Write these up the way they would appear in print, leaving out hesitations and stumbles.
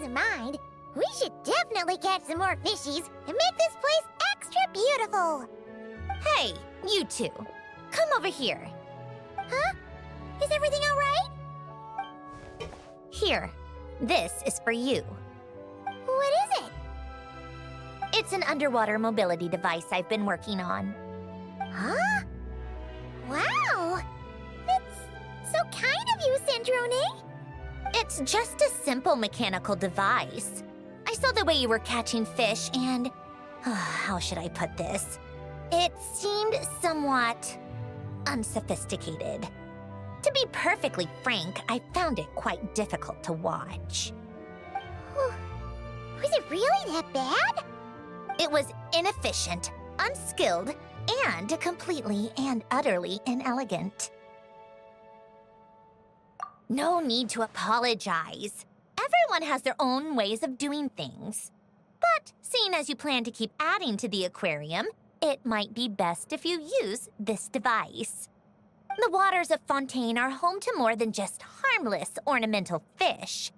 in mind, we should definitely catch some more fishies and make this place extra beautiful. Hey, you two. Come over here. Huh? Is everything all right? Here. This is for you. What is it? It's an underwater mobility device I've been working on. Huh? Wow! That's so kind of you, Sandrone. It's just a simple mechanical device. I saw the way you were catching fish and... how should I put this? It seemed somewhat unsophisticated. To be perfectly frank, I found it quite difficult to watch. Was it really that bad? It was inefficient, unskilled, and completely and utterly inelegant. No need to apologize. Everyone has their own ways of doing things. But seeing as you plan to keep adding to the aquarium, it might be best if you use this device. The waters of Fontaine are home to more than just harmless ornamental fish.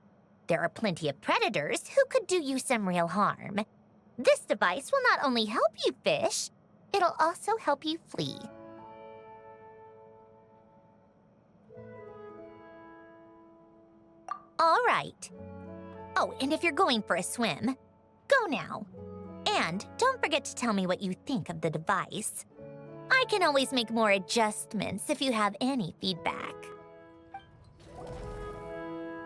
There are plenty of predators who could do you some real harm. This device will not only help you fish, it'll also help you flee. All right. Oh, and if you're going for a swim, go now. And don't forget to tell me what you think of the device. I can always make more adjustments if you have any feedback.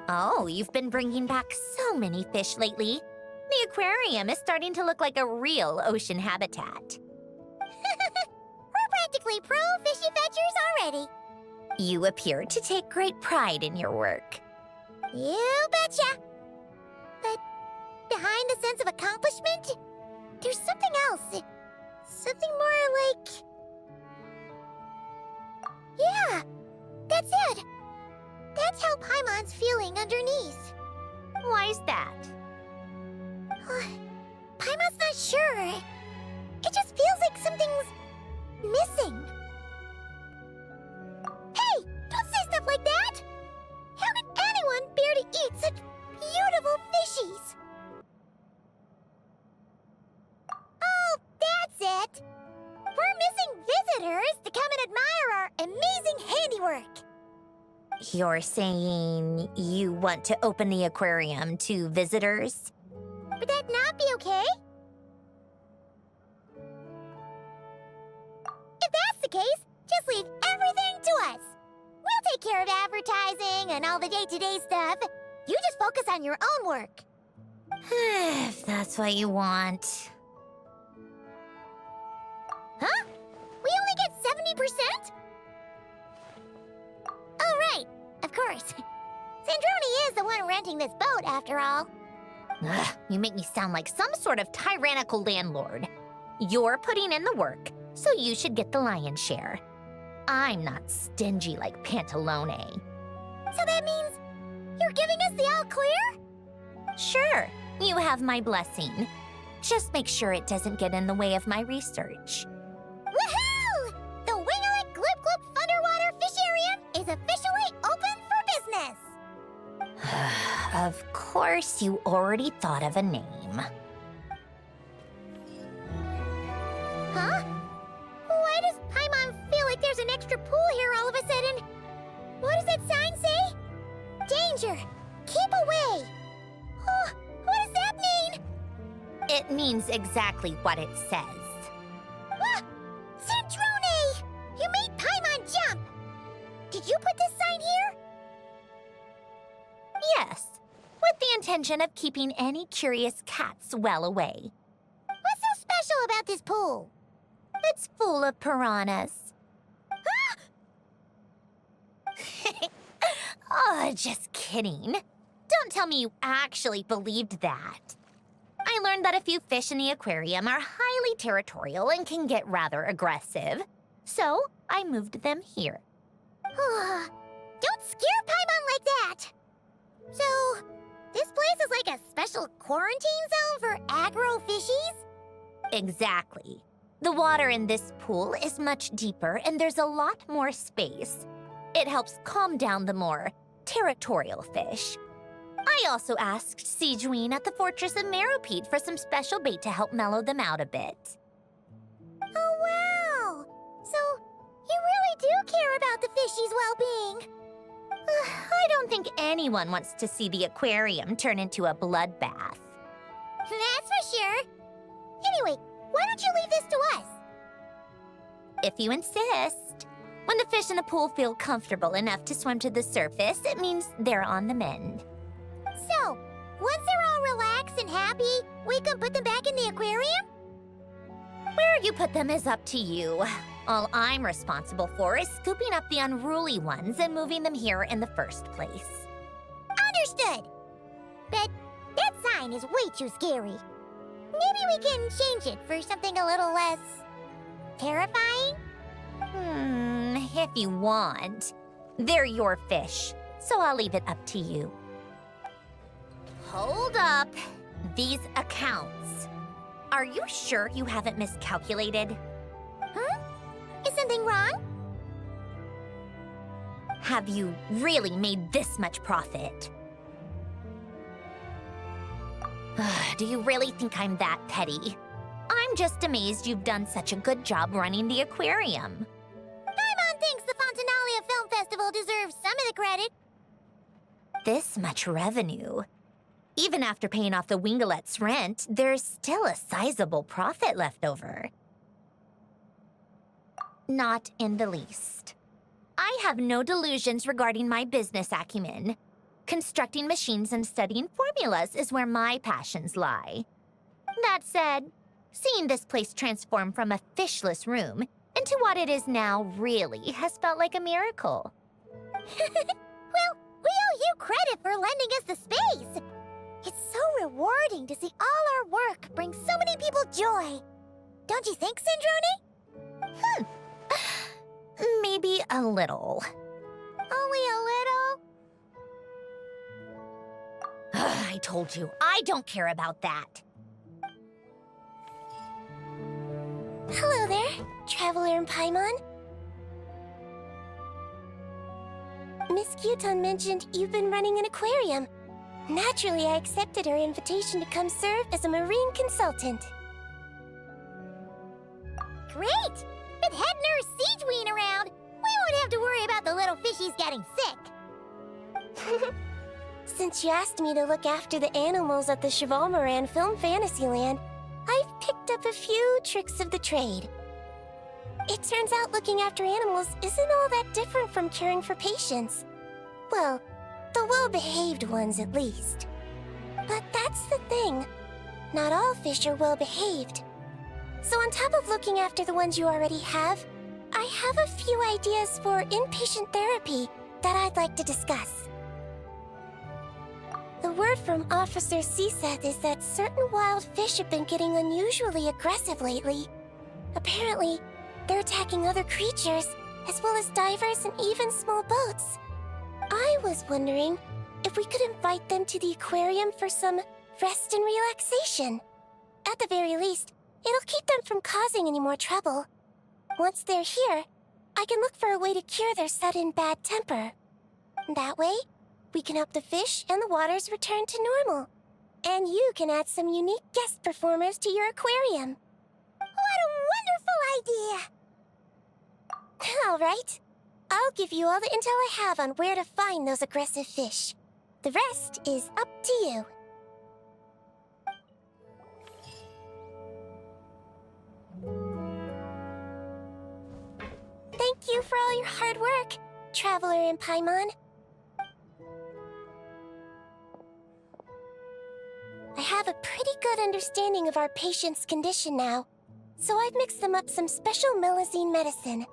Oh, you've been bringing back so many fish lately. The aquarium is starting to look like a real ocean habitat. We're practically pro fishy fetchers already. You appear to take great pride in your work. You betcha. But behind the sense of accomplishment, there's something else. Something more like... Yeah, that's it. That's how Paimon's feeling underneath. Why's that? Paimon's not sure. It just feels like something's missing. Hey, don't say stuff like that! How could anyone bear to eat such beautiful fishies? Oh, that's it! We're missing visitors to come and admire our amazing handiwork. You're saying you want to open the aquarium to visitors? Would that not be okay? If that's the case, just leave everything to us. We'll take care of advertising and all the day-to-day stuff. You just focus on your own work. If that's what you want. Huh? We only get 70%? Oh, right. Of course. Sandrone is the one renting this boat, after all. Ugh, you make me sound like some sort of tyrannical landlord. You're putting in the work, so you should get the lion's share. I'm not stingy like Pantalone. So that means you're giving us the all clear? Sure, you have my blessing. Just make sure it doesn't get in the way of my research. Woohoo! The Winglet Gloop Gloop Underwater Fisharium is officially open for business! Of course, you already thought of a name. Huh? Why does Paimon feel like there's an extra pool here all of a sudden? What does that sign say? Danger! Keep away! Oh, what does that mean? It means exactly what it says. Ah! Sandrone! You made Paimon jump! Did you put this sign here? Yes, with the intention of keeping any curious cats well away. What's so special about this pool? It's full of piranhas. Oh, just kidding. Don't tell me you actually believed that. I learned that a few fish in the aquarium are highly territorial and can get rather aggressive. So I moved them here. Don't scare Paimon like that! So, this place is like a special quarantine zone for aggro fishies? Exactly. The water in this pool is much deeper and there's a lot more space. It helps calm down the more territorial fish. I also asked Siegeween at the Fortress of Meropete for some special bait to help mellow them out a bit. Oh, wow! So, you really do care about the fishies' well-being. I don't think anyone wants to see the aquarium turn into a bloodbath. That's for sure. Anyway, why don't you leave this to us? If you insist. When the fish in the pool feel comfortable enough to swim to the surface, it means they're on the mend. So, once they're all relaxed and happy, we can put them back in the aquarium? Where you put them is up to you. All I'm responsible for is scooping up the unruly ones and moving them here in the first place. Understood. But that sign is way too scary. Maybe we can change it for something a little less terrifying? If you want. They're your fish, so I'll leave it up to you. Hold up. These accounts. Are you sure you haven't miscalculated? Huh? Is something wrong? Have you really made this much profit? Do you really think I'm that petty? I'm just amazed you've done such a good job running the aquarium. Paimon thinks the Fontinalia Film Festival deserves some of the credit. This much revenue. Even after paying off the Winglet's rent, there's still a sizable profit left over. Not in the least. I have no delusions regarding my business acumen. Constructing machines and studying formulas is where my passions lie. That said, seeing this place transform from a fishless room into what it is now really has felt like a miracle. Well, we owe you credit for lending us the space. It's so rewarding to see all our work bring so many people joy. Don't you think, Syndrone? Maybe a little. Only a little? I told you, I don't care about that. Hello there, Traveler and Paimon. Miss Kyuton mentioned you've been running an aquarium. Naturally, I accepted her invitation to come serve as a marine consultant. Great! With head nurse Siegeween around, we won't have to worry about the little fishies getting sick. Since you asked me to look after the animals at the Chevalmoran Film Fantasyland, I've picked up a few tricks of the trade. It turns out looking after animals isn't all that different from caring for patients. Well, the well-behaved ones at least. But that's the thing. Not all fish are well-behaved. So on top of looking after the ones you already have, I have a few ideas for inpatient therapy that I'd like to discuss. The word from Officer Siseth is that certain wild fish have been getting unusually aggressive lately. Apparently, they're attacking other creatures, as well as divers and even small boats. I was wondering if we could invite them to the aquarium for some rest and relaxation. At the very least, it'll keep them from causing any more trouble. Once they're here, I can look for a way to cure their sudden bad temper. That way, we can help the fish and the waters return to normal. And you can add some unique guest performers to your aquarium. What a wonderful idea! All right. I'll give you all the intel I have on where to find those aggressive fish. The rest is up to you. Thank you for all your hard work, Traveler and Paimon. I have a pretty good understanding of our patient's condition now, so I've mixed them up some special melazine medicine.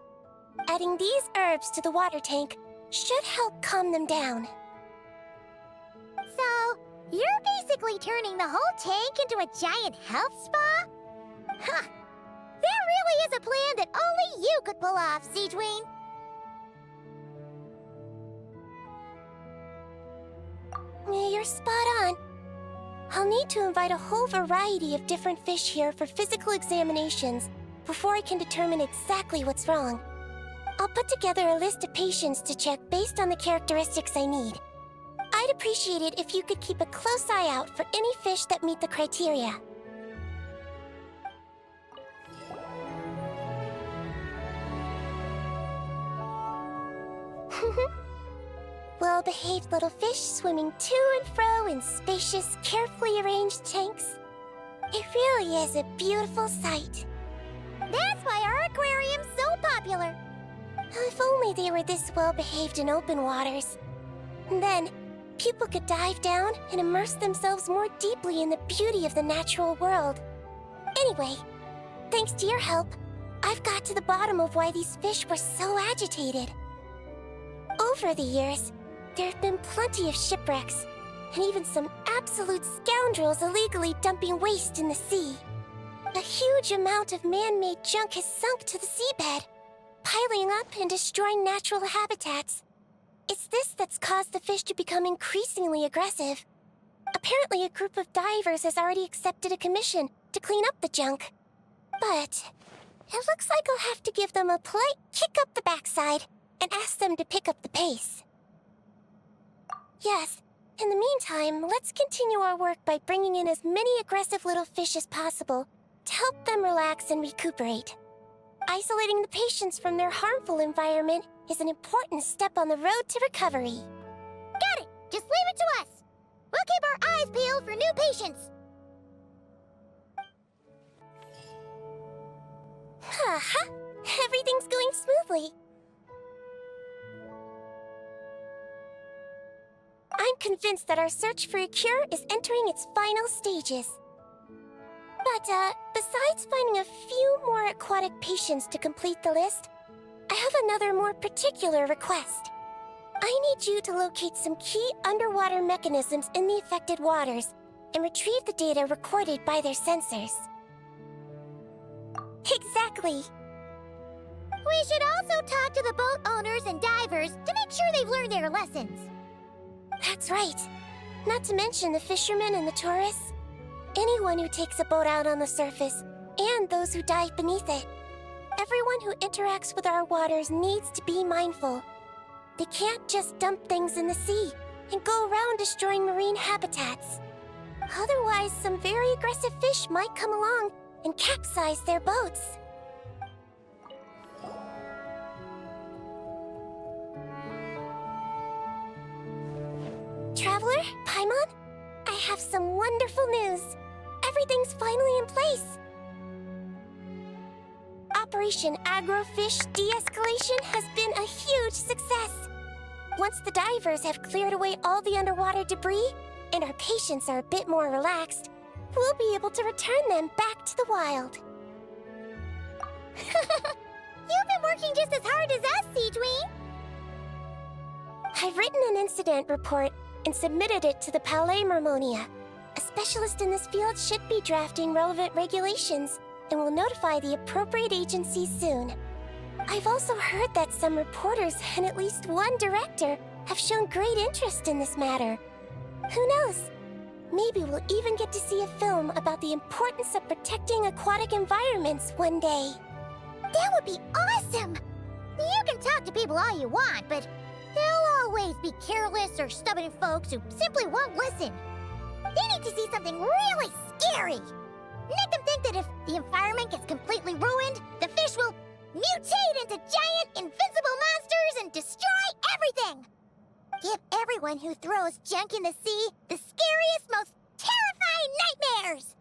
Adding these herbs to the water tank should help calm them down. So, you're basically turning the whole tank into a giant health spa? Huh! That really is a plan that only you could pull off, Siegeween. You're spot on. I'll need to invite a whole variety of different fish here for physical examinations before I can determine exactly what's wrong. I'll put together a list of patients to check based on the characteristics I need. I'd appreciate it if you could keep a close eye out for any fish that meet the criteria. Well-behaved little fish swimming to and fro in spacious, carefully arranged tanks. It really is a beautiful sight. That's why our aquarium's so popular. If only they were this well-behaved in open waters. And then, people could dive down and immerse themselves more deeply in the beauty of the natural world. Anyway, thanks to your help, I've got to the bottom of why these fish were so agitated. Over the years, there have been plenty of shipwrecks, and even some absolute scoundrels illegally dumping waste in the sea. A huge amount of man-made junk has sunk to the seabed, piling up and destroying natural habitats. It's this that's caused the fish to become increasingly aggressive. Apparently, a group of divers has already accepted a commission to clean up the junk. But it looks like I'll have to give them a polite kick up the backside and ask them to pick up the pace. Yes, in the meantime, let's continue our work by bringing in as many aggressive little fish as possible to help them relax and recuperate. Isolating the patients from their harmful environment is an important step on the road to recovery. Got it! Just leave it to us! We'll keep our eyes peeled for new patients! Haha! Everything's going smoothly. I'm convinced that our search for a cure is entering its final stages. But, besides finding a few more aquatic patients to complete the list, I have another more particular request. I need you to locate some key underwater mechanisms in the affected waters and retrieve the data recorded by their sensors. Exactly. We should also talk to the boat owners and divers to make sure they've learned their lessons. That's right. Not to mention the fishermen and the tourists. Anyone who takes a boat out on the surface, and those who dive beneath it. Everyone who interacts with our waters needs to be mindful. They can't just dump things in the sea and go around destroying marine habitats. Otherwise, some very aggressive fish might come along and capsize their boats. Traveler, Paimon, I have some wonderful news. Everything's finally in place. Operation Agrofish De-Escalation has been a huge success. Once the divers have cleared away all the underwater debris, and our patients are a bit more relaxed, we'll be able to return them back to the wild. You've been working just as hard as us, Seedween. I've written an incident report and submitted it to the Palais Mermonia. A specialist in this field should be drafting relevant regulations and will notify the appropriate agencies soon. I've also heard that some reporters and at least one director have shown great interest in this matter. Who knows? Maybe we'll even get to see a film about the importance of protecting aquatic environments one day. That would be awesome! You can talk to people all you want, but there'll always be careless or stubborn folks who simply won't listen. They need to see something really scary. Make them think that if the environment gets completely ruined, the fish will mutate into giant, invincible monsters and destroy everything! Give everyone who throws junk in the sea the scariest, most terrifying nightmares!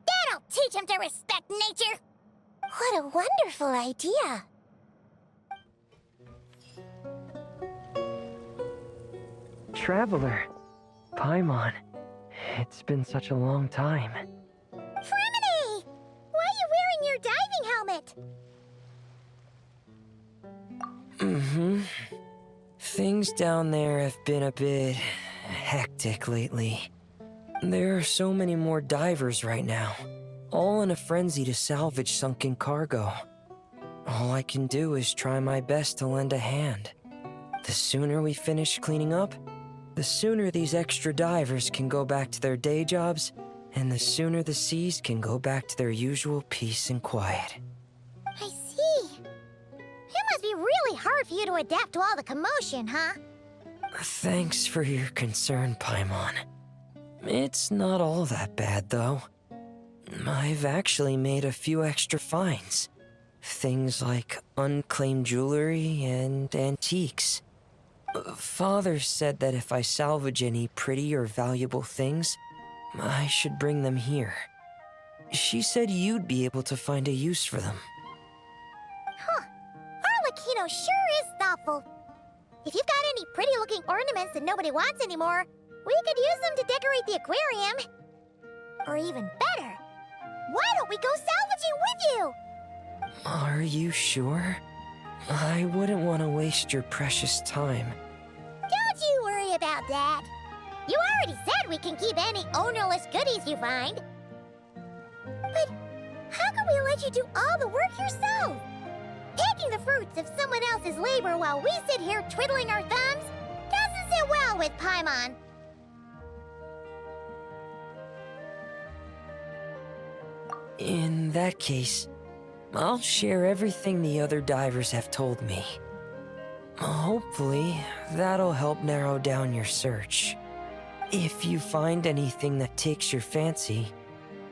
That'll teach them to respect nature! What a wonderful idea! Traveler, Paimon, it's been such a long time. Fremini! Why are you wearing your diving helmet? Things down there have been a bit hectic lately. There are so many more divers right now, all in a frenzy to salvage sunken cargo. All I can do is try my best to lend a hand. The sooner we finish cleaning up, the sooner these extra divers can go back to their day jobs, and the sooner the seas can go back to their usual peace and quiet. I see. It must be really hard for you to adapt to all the commotion, huh? Thanks for your concern, Paimon. It's not all that bad, though. I've actually made a few extra finds. Things like unclaimed jewelry and antiques. Father said that if I salvage any pretty or valuable things, I should bring them here. She said you'd be able to find a use for them. Huh. Arlecchino sure is thoughtful. If you've got any pretty-looking ornaments that nobody wants anymore, we could use them to decorate the aquarium. Or even better, why don't we go salvaging with you? Are you sure? I wouldn't want to waste your precious time. Don't you worry about that. You already said we can keep any ownerless goodies you find. But how can we let you do all the work yourself? Taking the fruits of someone else's labor while we sit here twiddling our thumbs doesn't sit well with Paimon. In that case, I'll share everything the other divers have told me. Hopefully, that'll help narrow down your search. If you find anything that takes your fancy,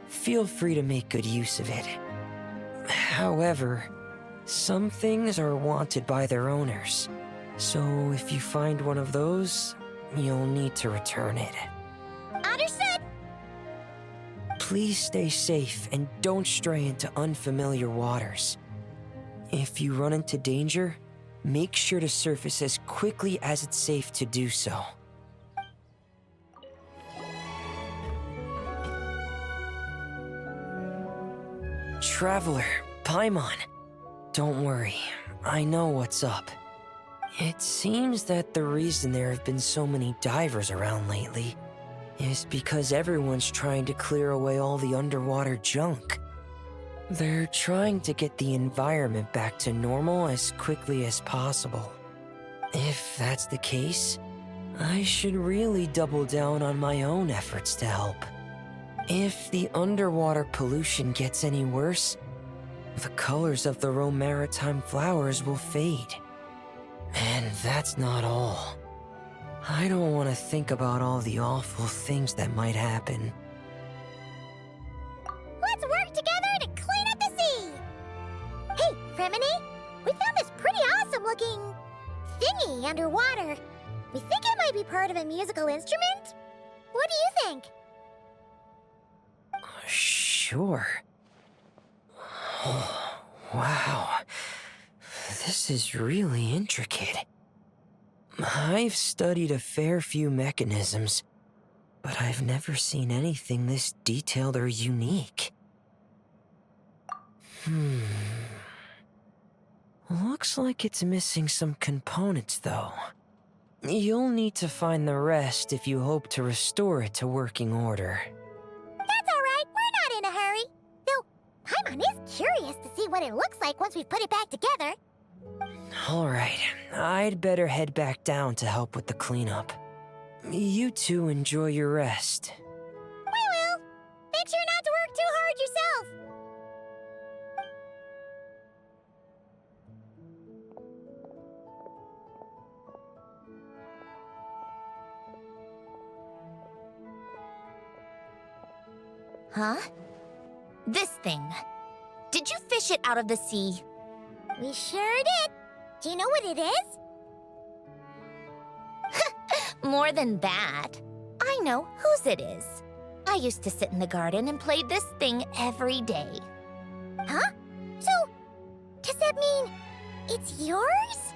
feel free to make good use of it. However, some things are wanted by their owners, so if you find one of those, you'll need to return it. Understood! Please stay safe and don't stray into unfamiliar waters. If you run into danger, make sure to surface as quickly as it's safe to do so. Traveler, Paimon, don't worry, I know what's up. It seems that the reason there have been so many divers around lately is because everyone's trying to clear away all the underwater junk. They're trying to get the environment back to normal as quickly as possible. If that's the case, I should really double down on my own efforts to help. If the underwater pollution gets any worse, the colors of the Rome maritime flowers will fade. And that's not all. I don't want to think about all the awful things that might happen. Let's work together to clean up the sea! Hey, Fremini, we found this pretty awesome-looking thingy underwater. We think it might be part of a musical instrument. What do you think? Sure. Oh, wow. This is really intricate. I've studied a fair few mechanisms, but I've never seen anything this detailed or unique. Looks like it's missing some components, though. You'll need to find the rest if you hope to restore it to working order. That's all right, we're not in a hurry. Though, Paimon is curious to see what it looks like once we've put it back together. Alright, I'd better head back down to help with the cleanup. You two enjoy your rest. We will. Make sure not to work too hard yourself. Huh? This thing. Did you fish it out of the sea? We sure did. Do you know what it is? More than that. I know whose it is. I used to sit in the garden and play this thing every day. Huh? So, does that mean it's yours?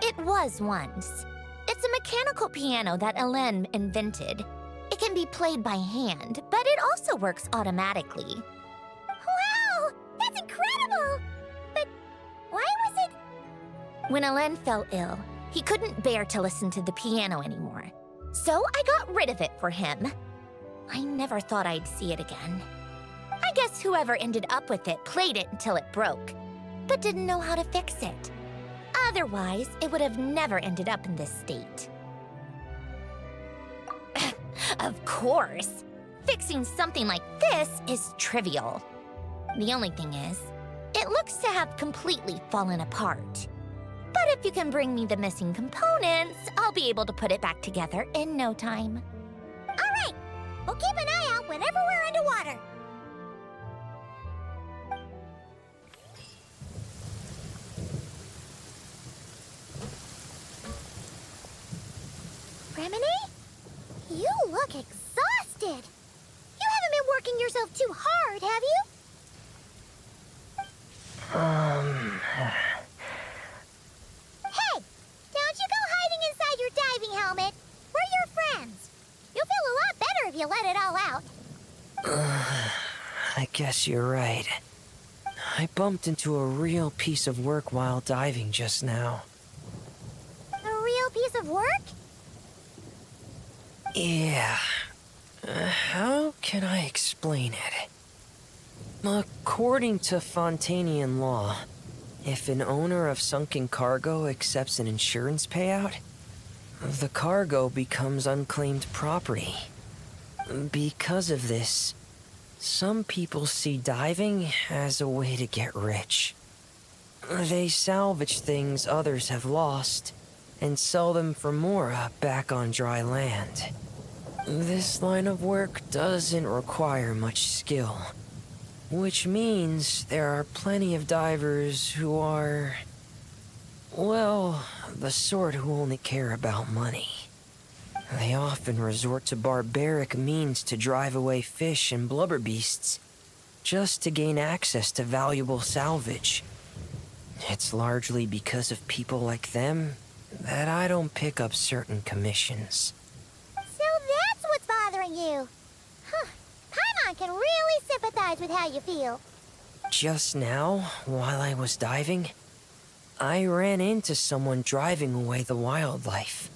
It was once. It's a mechanical piano that Hélène invented. It can be played by hand, but it also works automatically. Wow! That's incredible! But why was it... When Hélène fell ill, he couldn't bear to listen to the piano anymore. So I got rid of it for him. I never thought I'd see it again. I guess whoever ended up with it played it until it broke, but didn't know how to fix it. Otherwise, it would have never ended up in this state. Of course! Fixing something like this is trivial. The only thing is, it looks to have completely fallen apart. But If you can bring me the missing components, I'll be able to put it back together in no time. All right. We'll keep an eye out whenever we're underwater. Remini? You look exhausted. You haven't been working yourself too hard, have you? Hey! Don't you go hiding inside your diving helmet. We're your friends. You'll feel a lot better if you let it all out. I guess you're right. I bumped into a real piece of work while diving just now. A real piece of work? Yeah. How can I explain it? According to Fontanian law, if an owner of sunken cargo accepts an insurance payout, the cargo becomes unclaimed property. Because of this, some people see diving as a way to get rich. They salvage things others have lost and sell them for more back on dry land. This line of work doesn't require much skill, which means there are plenty of divers who are, well, the sort who only care about money. They often resort to barbaric means to drive away fish and blubber beasts, just to gain access to valuable salvage. It's largely because of people like them that I don't pick up certain commissions. So that's what's bothering you. Huh. Paimon can really sympathize with how you feel. Just now, while I was diving, I ran into someone driving away the wildlife.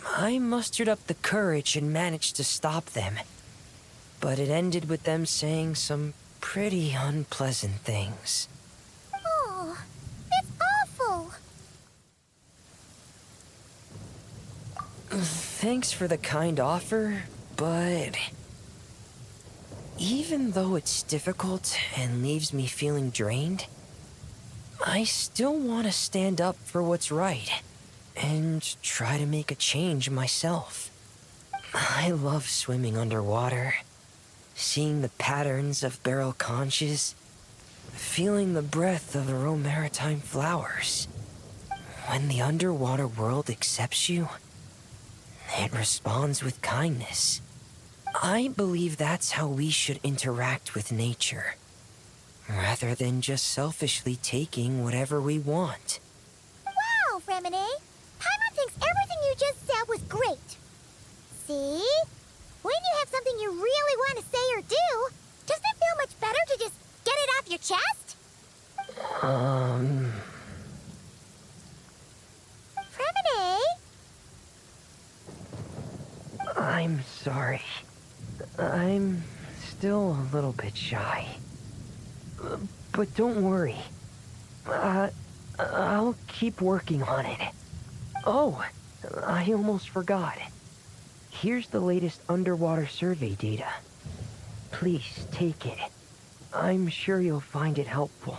I mustered up the courage and managed to stop them, but it ended with them saying some pretty unpleasant things. Oh, it's awful. Thanks for the kind offer, but even though it's difficult and leaves me feeling drained, I still want to stand up for what's right and try to make a change myself. I love swimming underwater, seeing the patterns of barrel conches, feeling the breath of the maritime flowers. When the underwater world accepts you, it responds with kindness. I believe that's how we should interact with nature, rather than just selfishly taking whatever we want. Wow, Remini. Paimon thinks everything you just said was great. See? When you have something you really want to say or do, doesn't it feel much better to just get it off your chest? Remini? I'm sorry. I'm still a little bit shy. But don't worry. I'll keep working on it. Oh, I almost forgot. Here's the latest underwater survey data. Please take it. I'm sure you'll find it helpful.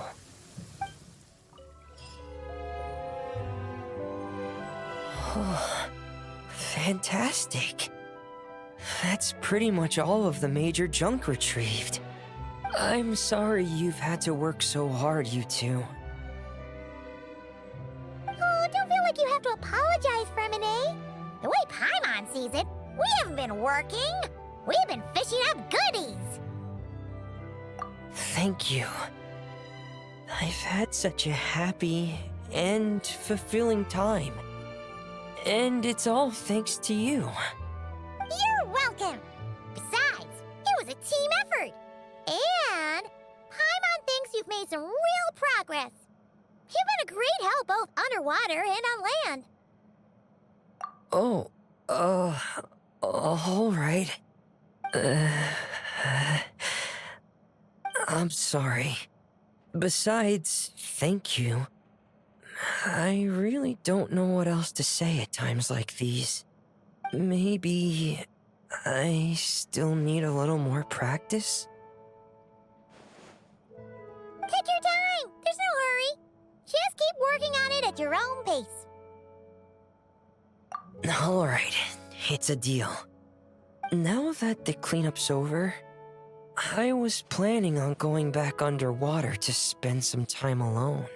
Oh, fantastic. That's pretty much all of the major junk retrieved. I'm sorry you've had to work so hard, you two. Oh, don't feel like you have to apologize, Remini. The way Paimon sees it, we haven't been working. We've been fishing up goodies. Thank you. I've had such a happy and fulfilling time. And it's all thanks to you. You're welcome. Besides, it was a team effort. And Paimon thinks you've made some real progress. You've been a great help both underwater and on land. Oh, all right. I'm sorry. Besides, thank you. I really don't know what else to say at times like these. Maybe I still need a little more practice? Take your time. There's no hurry. Just keep working on it it at your own pace. Alright, it's a deal. Now that the cleanup's over, I was planning on going back underwater to spend some time alone.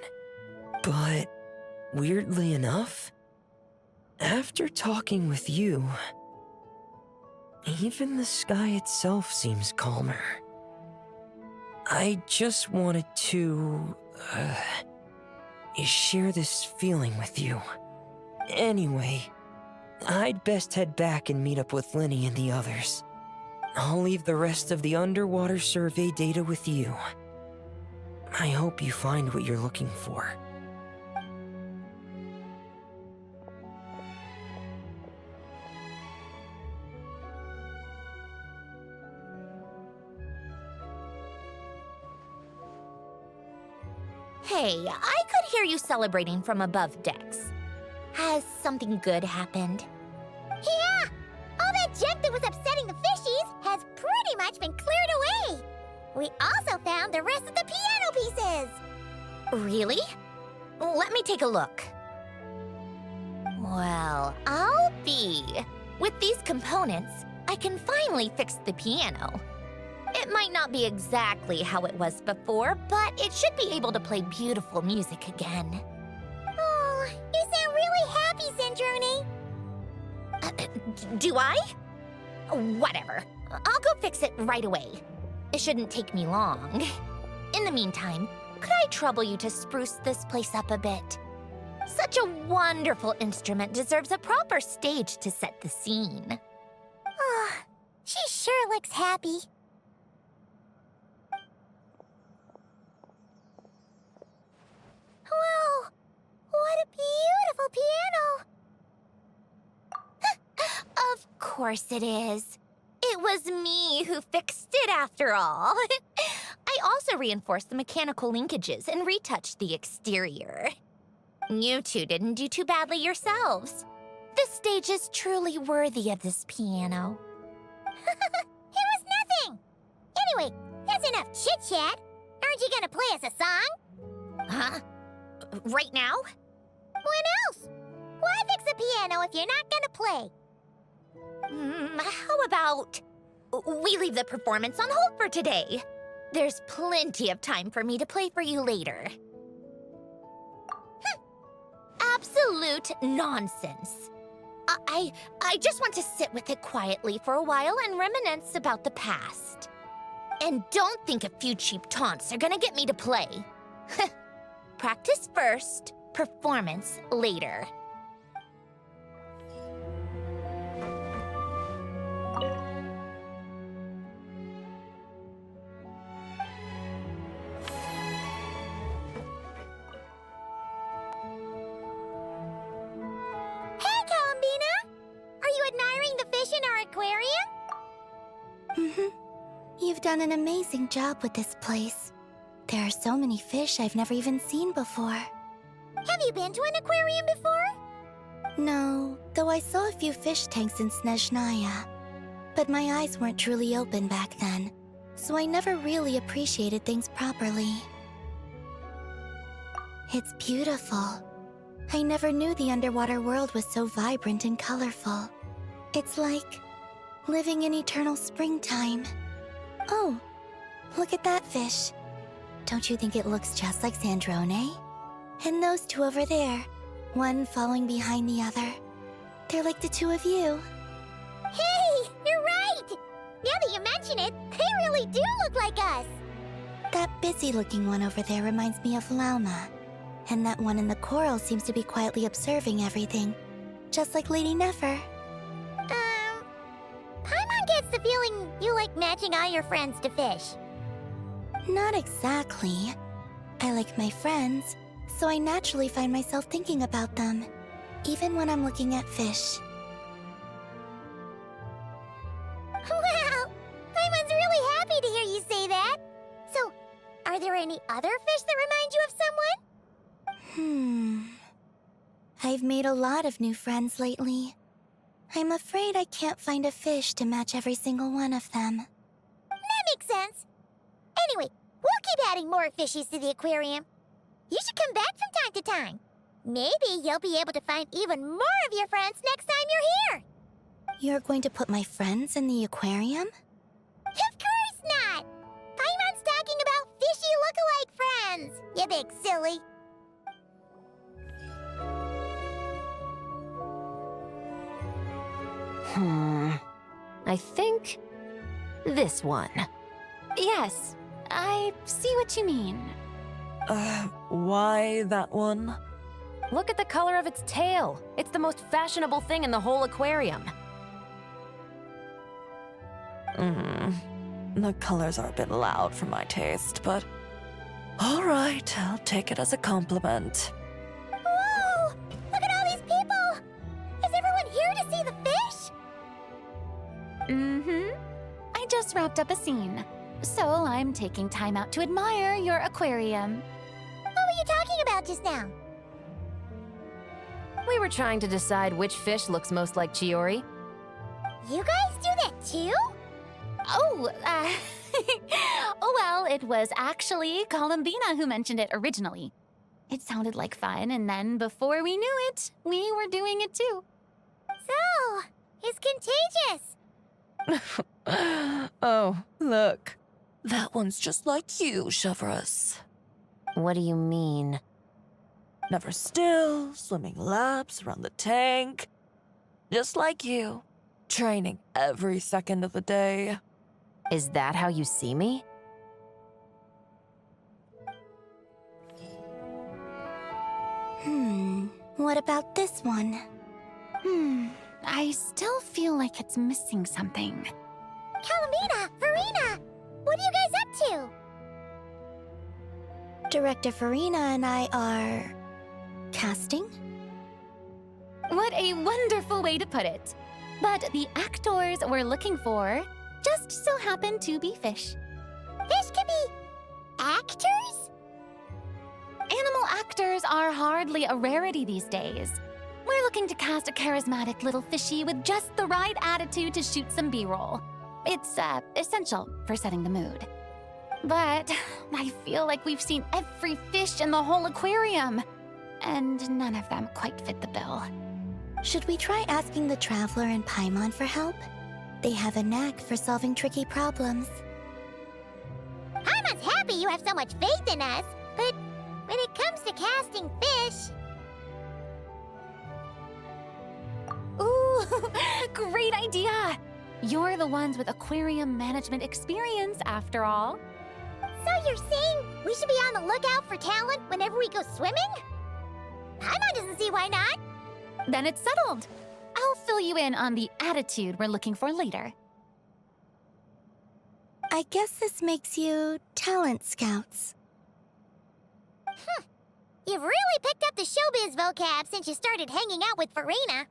But, weirdly enough, after talking with you, even the sky itself seems calmer. I just wanted to, share this feeling with you. Anyway, I'd best head back and meet up with Lenny and the others. I'll leave the rest of the underwater survey data with you. I hope you find what you're looking for. Hey, I could hear you celebrating from above decks. Has something good happened? Yeah! All that junk that was upsetting the fishies has pretty much been cleared away. We also found the rest of the piano pieces. Really? Let me take a look. Well, I'll be. With these components, I can finally fix the piano. It might not be exactly how it was before, but it should be able to play beautiful music again. Oh, you sound really happy, Sandrone. Do I? Whatever. I'll go fix it right away. It shouldn't take me long. In the meantime, could I trouble you to spruce this place up a bit? Such a wonderful instrument deserves a proper stage to set the scene. Oh, she sure looks happy. Whoa! What a beautiful piano! Of course it is. It was me who fixed it after all. I also reinforced the mechanical linkages and retouched the exterior. You two didn't do too badly yourselves. This stage is truly worthy of this piano. It was nothing! Anyway, that's enough chit-chat. Aren't you gonna play us a song? Huh? Right now? When else? Why fix a piano if you're not gonna play? How about we leave the performance on hold for today? There's plenty of time for me to play for you later. Absolute nonsense. I just want to sit with it quietly for a while and reminisce about the past. And don't think a few cheap taunts are gonna get me to play. Practice first, performance later. Hey, Columbina! Are you admiring the fish in our aquarium? You've done an amazing job with this place. There are so many fish I've never even seen before. Have you been to an aquarium before? No, though I saw a few fish tanks in Snezhnaya. But my eyes weren't truly open back then, so I never really appreciated things properly. It's beautiful. I never knew the underwater world was so vibrant and colorful. It's like living in eternal springtime. Oh, look at that fish. Don't you think it looks just like Sandrone? And those two over there, one following behind the other. They're like the two of you. Hey, you're right! Now that you mention it, they really do look like us! That busy-looking one over there reminds me of Lauma. And that one in the coral seems to be quietly observing everything, just like Lady Nefer. Paimon gets the feeling you like matching all your friends to fish. Not exactly. I like my friends, so I naturally find myself thinking about them, even when I'm looking at fish. Wow! Paimon's really happy to hear you say that! So, are there any other fish that remind you of someone? I've made a lot of new friends lately. I'm afraid I can't find a fish to match every single one of them. That makes sense. Anyway, we'll keep adding more fishies to the aquarium. You should come back from time to time. Maybe you'll be able to find even more of your friends next time you're here. You're going to put my friends in the aquarium? Of course not! Paimon's talking about fishy look-alike friends, you big silly. I think this one. Yes, I see what you mean. Why that one? Look at the color of its tail. It's the most fashionable thing in the whole aquarium. The colors are a bit loud for my taste, but all right, I'll take it as a compliment. Whoa! Look at all these people! Is everyone here to see the fish? I just wrapped up a scene, so I'm taking time out to admire your aquarium. What were you talking about just now? We were trying to decide which fish looks most like Chiori. You guys do that too? Oh, oh well, it was actually Columbina who mentioned it originally. It sounded like fun, and then before we knew it, we were doing it too. So, it's contagious. Oh, look. That one's just like you, Chevrus. What do you mean? Never still, swimming laps around the tank. Just like you. Training every second of the day. Is that how you see me? What about this one? I still feel like it's missing something. Kalamina, Farina, what are you guys up to? Director Farina and I are... casting? What a wonderful way to put it. But the actors we're looking for just so happen to be fish. Fish can be actors? Animal actors are hardly a rarity these days. We're looking to cast a charismatic little fishy with just the right attitude to shoot some B-roll. It's essential for setting the mood. But I feel like we've seen every fish in the whole aquarium, and none of them quite fit the bill. Should we try asking the Traveler and Paimon for help? They have a knack for solving tricky problems. Paimon's happy you have so much faith in us, but when it comes to casting fish... Ooh, great idea! You're the ones with aquarium management experience, after all. So you're saying we should be on the lookout for talent whenever we go swimming? Paimon doesn't see why not. Then it's settled. I'll fill you in on the attitude we're looking for later. I guess this makes you talent scouts. You've really picked up the showbiz vocab since you started hanging out with Farina.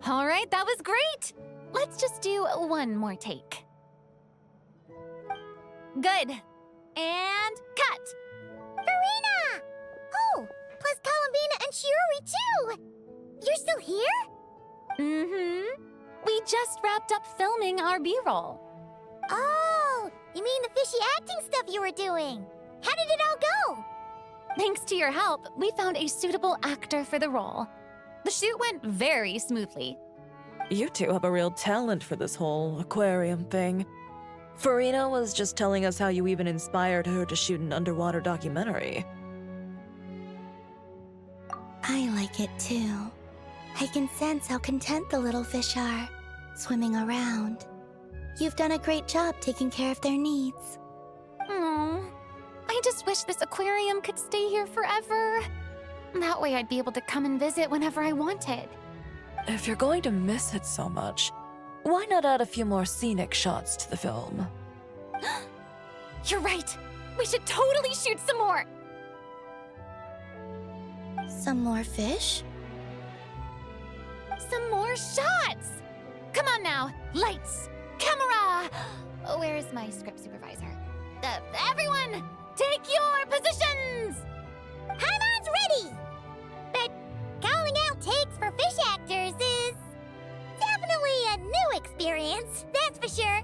All right, that was great. Let's just do one more take. Good. And cut. Farina! Oh, plus Columbina and Shiori too! You're still here? We just wrapped up filming our B-roll. Oh, you mean the fishy acting stuff you were doing? How did it all go? Thanks to your help, we found a suitable actor for the role. The shoot went very smoothly. You two have a real talent for this whole aquarium thing. Farina was just telling us how you even inspired her to shoot an underwater documentary. I like it too. I can sense how content the little fish are, swimming around. You've done a great job taking care of their needs. I just wish this aquarium could stay here forever. That way I'd be able to come and visit whenever I wanted. If you're going to miss it so much, why not add a few more scenic shots to the film? You're right. We should totally shoot some more. Some more fish? Some more shots. Come on now. Lights. Camera. Where's my script supervisor? Everyone, take your positions. Paimon's ready! But calling out takes for fish actors is definitely a new experience, that's for sure.